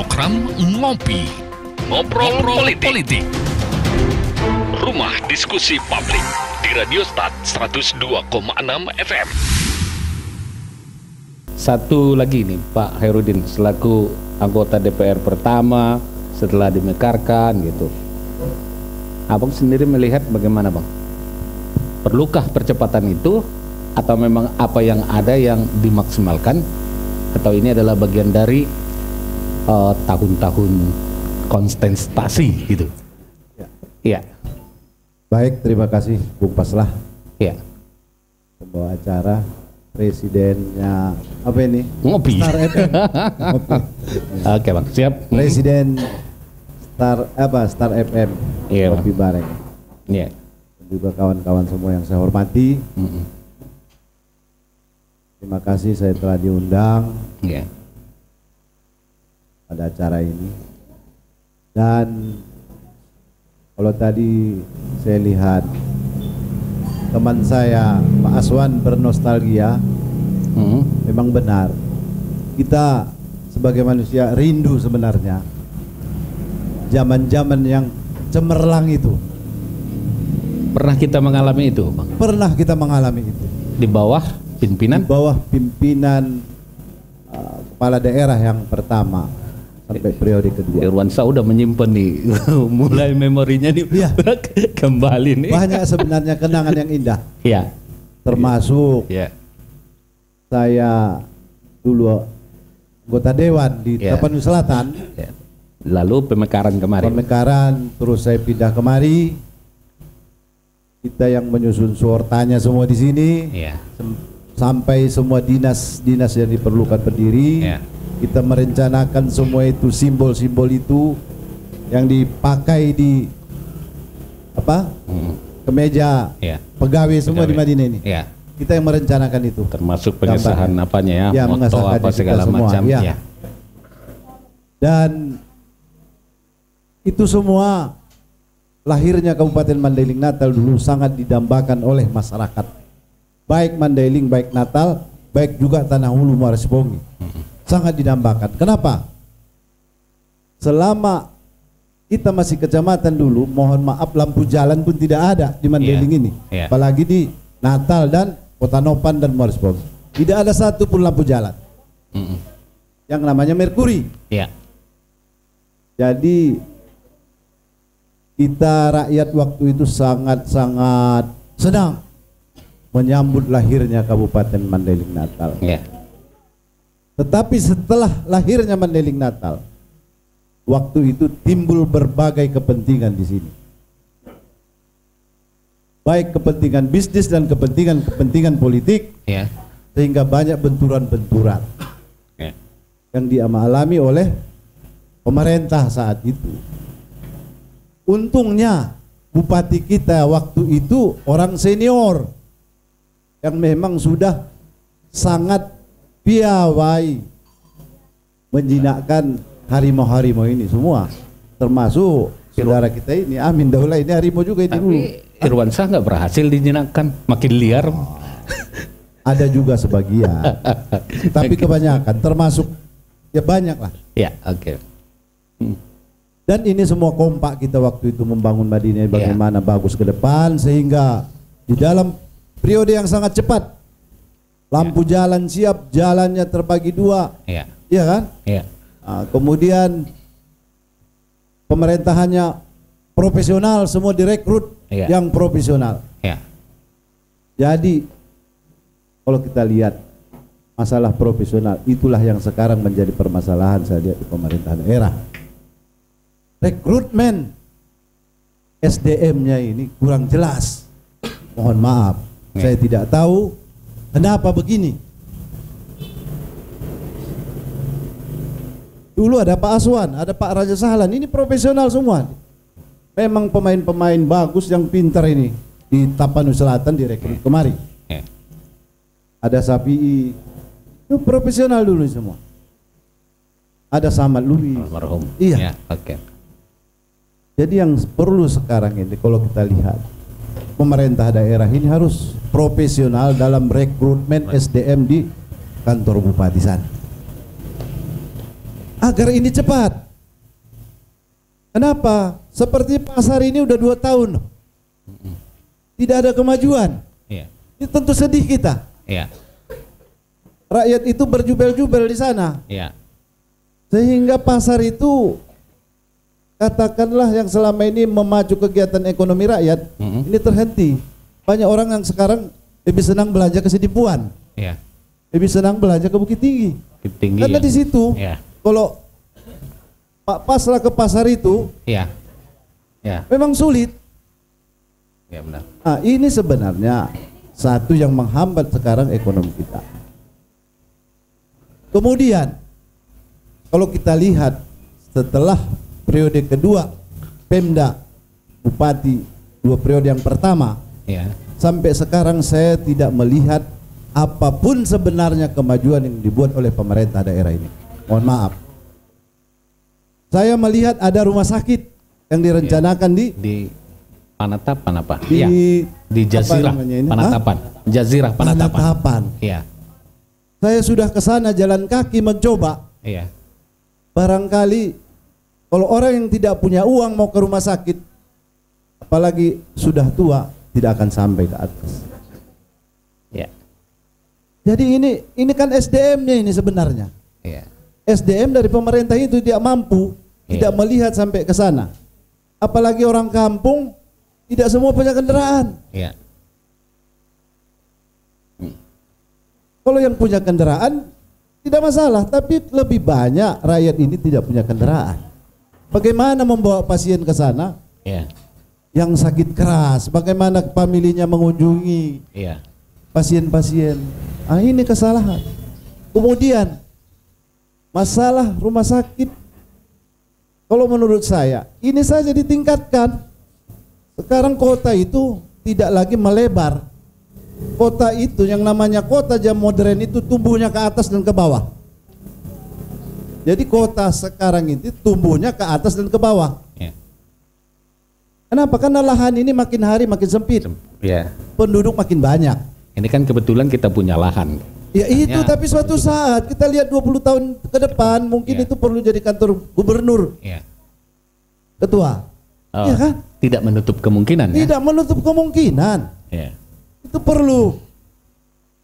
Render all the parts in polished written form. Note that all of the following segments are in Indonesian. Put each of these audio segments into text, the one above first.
Program Ngopi, Ngobrol Politik. Rumah Diskusi Publik di Radio Start 102,6 FM. Satu lagi nih Pak Hairudin, selaku anggota DPR pertama setelah dimekarkan gitu. Abang sendiri melihat bagaimana Bang? Perlukah percepatan itu atau memang apa yang ada yang dimaksimalkan, atau ini adalah bagian dari tahun-tahun konstentasi gitu? Iya. Baik, terima kasih Bung Paslah. Iya. Pembawa acara presidennya apa ini? Ngopi. Star FM. Ngopi. Oke Bang, siap. Presiden Star FM. Iya, Ngopi bareng. Iya. Dan juga kawan-kawan semua yang saya hormati. Terima kasih saya telah diundang pada acara ini. Dan kalau tadi saya lihat teman saya Pak Aswan bernostalgia, memang benar. Kita sebagai manusia rindu sebenarnya zaman-zaman yang cemerlang itu. Pernah kita mengalami itu Bang? Pernah kita mengalami itu. Di bawah pimpinan? Di bawah pimpinan kepala daerah yang pertama sampai periode kedua. Irwansyah udah menyimpan nih, mulai memorinya nih kembali nih. Banyak sebenarnya kenangan yang indah. Iya. Termasuk saya dulu anggota dewan di Tapanuli Selatan. Lalu pemekaran kemarin. Pemekaran, terus saya pindah kemari. Kita yang menyusun suortanya semua di sini. Sampai semua dinas-dinas yang diperlukan berdiri. Kita merencanakan semua itu, simbol-simbol itu yang dipakai di kemeja pegawai semua di Madinah ini. Kita yang merencanakan itu. Termasuk pengesahan apanya moto apa segala semua, macam. Dan itu semua lahirnya Kabupaten Mandailing Natal dulu sangat didambakan oleh masyarakat. Baik Mandailing, baik Natal, baik juga Tanah Hulu Muara Sipongi. Sangat didambakan. Kenapa? Selama kita masih kecamatan dulu, mohon maaf, lampu jalan pun tidak ada di Mandailing ini. Apalagi di Natal dan Kota Nopan dan Muara Sipongi. Tidak ada satu pun lampu jalan. Yang namanya Merkuri. Jadi kita rakyat waktu itu sangat-sangat senang menyambut lahirnya Kabupaten Mandailing Natal. Tetapi setelah lahirnya Mandailing Natal, waktu itu timbul berbagai kepentingan di sini. Baik kepentingan bisnis dan kepentingan politik, sehingga banyak benturan-benturan yang dialami oleh pemerintah saat itu. Untungnya bupati kita waktu itu orang senior yang memang sudah sangat piawai menjinakkan harimau-harimau ini semua, termasuk saudara kita ini Amin Daulay ini harimau juga ini dulu. Irwansyah nggak berhasil dijinakkan, makin liar. Ada juga sebagian, tapi kebanyakan termasuk banyak lah. Dan ini semua kompak kita waktu itu membangun Madinah bagaimana bagus ke depan, sehingga di dalam periode yang sangat cepat lampu jalan siap, jalannya terbagi dua, iya kan? Kemudian pemerintahannya profesional, semua direkrut yang profesional. Jadi kalau kita lihat masalah profesional, itulah yang sekarang menjadi permasalahan saya lihat di pemerintahan daerah. Rekrutmen SDM-nya ini kurang jelas. Mohon maaf, saya tidak tahu kenapa begini. Dulu ada Pak Aswan, ada Pak Raja Sahlan, ini profesional semua. Memang pemain-pemain bagus yang pintar ini di Tapanuli Selatan direkrut kemari. Ada Sapi, itu profesional dulu semua. Ada Samad Lui. Iya. Jadi yang perlu sekarang ini kalau kita lihat, pemerintah daerah ini harus profesional dalam rekrutmen SDM di kantor bupati sana. agar ini cepat. Kenapa? Seperti pasar ini udah 2 tahun, tidak ada kemajuan. Iya. Ini tentu sedih kita. Iya. Rakyat itu berjubel-jubel di sana. Iya. Sehingga pasar itu, katakanlah yang selama ini memacu kegiatan ekonomi rakyat, ini terhenti. Banyak orang yang sekarang lebih senang belanja ke Sidipuan. Iya. Lebih senang belanja ke Bukit Tinggi. Bukit Tinggi. Karena di situ, Iya. kalau pasrah ke pasar itu, Iya. Ya. memang sulit. Ya benar. Nah, ini sebenarnya satu yang menghambat sekarang ekonomi kita. Kemudian, kalau kita lihat setelah periode kedua Pemda Bupati 2 periode yang pertama, Ya. sampai sekarang saya tidak melihat apapun sebenarnya kemajuan yang dibuat oleh pemerintah daerah ini. Mohon maaf. Saya melihat ada rumah sakit yang direncanakan Di Panatapan apa? di Iya. Di Jazirah apa namanya ini? Panatapan. Jazirah Panatapan. Panatapan. Iya. Saya sudah ke sana jalan kaki mencoba. Iya. Barangkali kalau orang yang tidak punya uang mau ke rumah sakit, apalagi sudah tua, tidak akan sampai ke atas. Iya. Jadi ini kan SDM-nya ini sebenarnya. Iya. SDM dari pemerintah itu tidak mampu, tidak melihat sampai ke sana. Apalagi orang kampung, tidak semua punya kendaraan. Iya. Kalau yang punya kendaraan tidak masalah, tapi lebih banyak rakyat ini tidak punya kendaraan. Bagaimana membawa pasien ke sana? Iya. Yang sakit keras, bagaimana familinya mengunjungi Iya. pasien-pasien? Ah, ini kesalahan. Kemudian masalah rumah sakit, kalau menurut saya ini saja ditingkatkan. Sekarang kota itu tidak lagi melebar. Kota itu yang namanya kota jam modern itu tumbuhnya ke atas dan ke bawah. Jadi kota sekarang itu tumbuhnya ke atas dan ke bawah. Iya. Kenapa? Karena lahan ini makin hari makin sempit, Iya. penduduk makin banyak. Ini kan kebetulan kita punya lahan. Ya itu, Ya, tapi suatu saat kita lihat 20 tahun ke depan mungkin Ya. itu perlu jadi kantor gubernur, Iya. ketua. Oh, Iya kan? Tidak menutup kemungkinan ya. Tidak menutup kemungkinan. Iya. Itu perlu.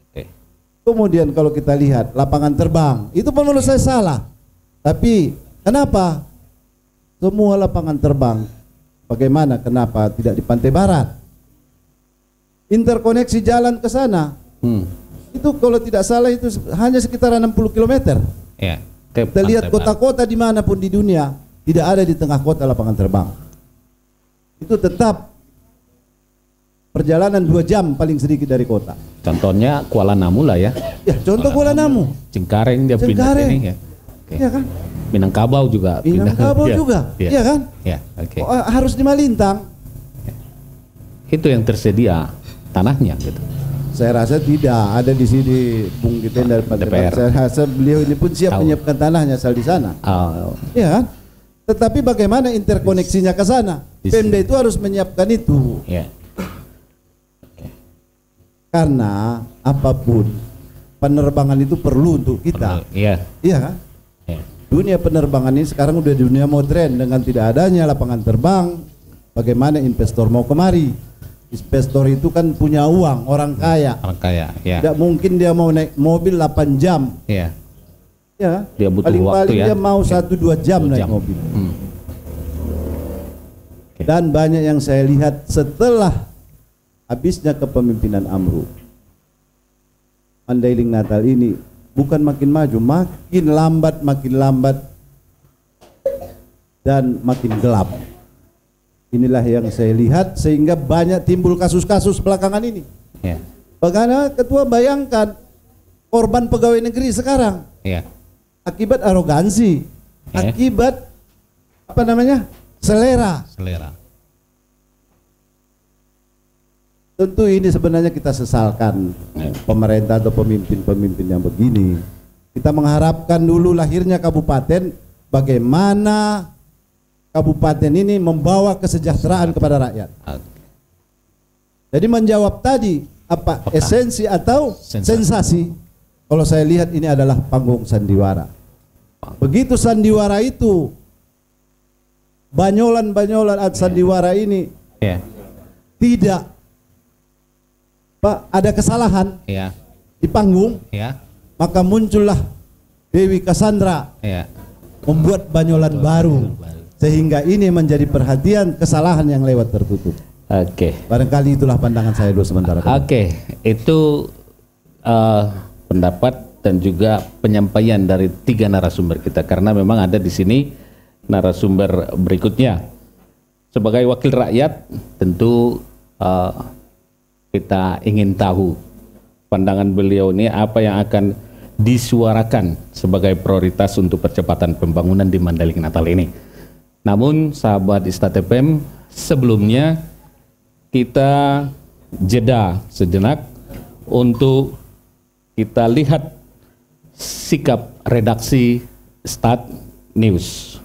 Oke. Kemudian kalau kita lihat lapangan terbang, itu pun menurut saya salah. Tapi kenapa semua lapangan terbang, bagaimana kenapa tidak di Pantai Barat? Interkoneksi jalan ke sana, itu kalau tidak salah itu hanya sekitar 60 km. Iya. Kita lihat kota-kota dimanapun di dunia, tidak ada di tengah kota lapangan terbang. Itu tetap perjalanan 2 jam paling sedikit dari kota. Contohnya Kuala Namu lah ya. Ya, contoh Kuala Namu. Cengkareng dia pindah Cengkareng. sini ya. Oke. Iya kan? Minangkabau juga pindah. Minangkabau Iya. juga. Iya. Iya kan? Iya, oke. Oh, harus di Malintang. Itu yang tersedia tanahnya gitu. Saya rasa tidak ada di sini Bung Giten dari DPR. Saya rasa beliau ini pun siap Tahu. menyiapkan tanahnya asal di sana. Oh, Iya kan? Tetapi bagaimana interkoneksinya ke sana? Pemda itu harus menyiapkan itu. iya. Karena apapun penerbangan itu perlu untuk kita. Iya. Iya kan? Iya. Dunia penerbangan ini sekarang udah dunia modern, dengan tidak adanya lapangan terbang, bagaimana investor mau kemari? Investor itu kan punya uang, orang kaya. Orang kaya, ya. Tidak mungkin dia mau naik mobil 8 jam. Iya. Ya, Dia butuh waktu paling-paling ya. dia mau 1-2 jam 2 naik jam. mobil. Oke. Dan banyak yang saya lihat setelah habisnya kepemimpinan Amru, Mandailing Natal ini bukan makin maju, makin lambat dan makin gelap. Inilah yang saya lihat sehingga banyak timbul kasus-kasus belakangan ini. Iya. Bagaimana ketua bayangkan korban pegawai negeri sekarang Iya. akibat arogansi, akibat apa namanya? Selera. Tentu ini sebenarnya kita sesalkan pemerintah atau pemimpin-pemimpin yang begini. Kita mengharapkan dulu lahirnya kabupaten, bagaimana kabupaten ini membawa kesejahteraan kepada rakyat. Jadi menjawab tadi apa esensi atau sensasi? Kalau saya lihat ini adalah panggung sandiwara. Begitu sandiwara itu, banyolan-banyolan sandiwara ini tidak Pak ada kesalahan di panggung, maka muncullah Dewi Cassandra membuat banyolan baru, sehingga ini menjadi perhatian kesalahan yang lewat tertutup. Barangkali itulah pandangan saya dulu sementara. Itu pendapat dan juga penyampaian dari 3 narasumber kita, karena memang ada di sini narasumber berikutnya. Sebagai wakil rakyat tentu kita ingin tahu pandangan beliau ini apa yang akan disuarakan sebagai prioritas untuk percepatan pembangunan di Mandailing Natal ini. Namun sahabat Istat FM, sebelumnya kita jeda sejenak untuk kita lihat sikap redaksi Stat News.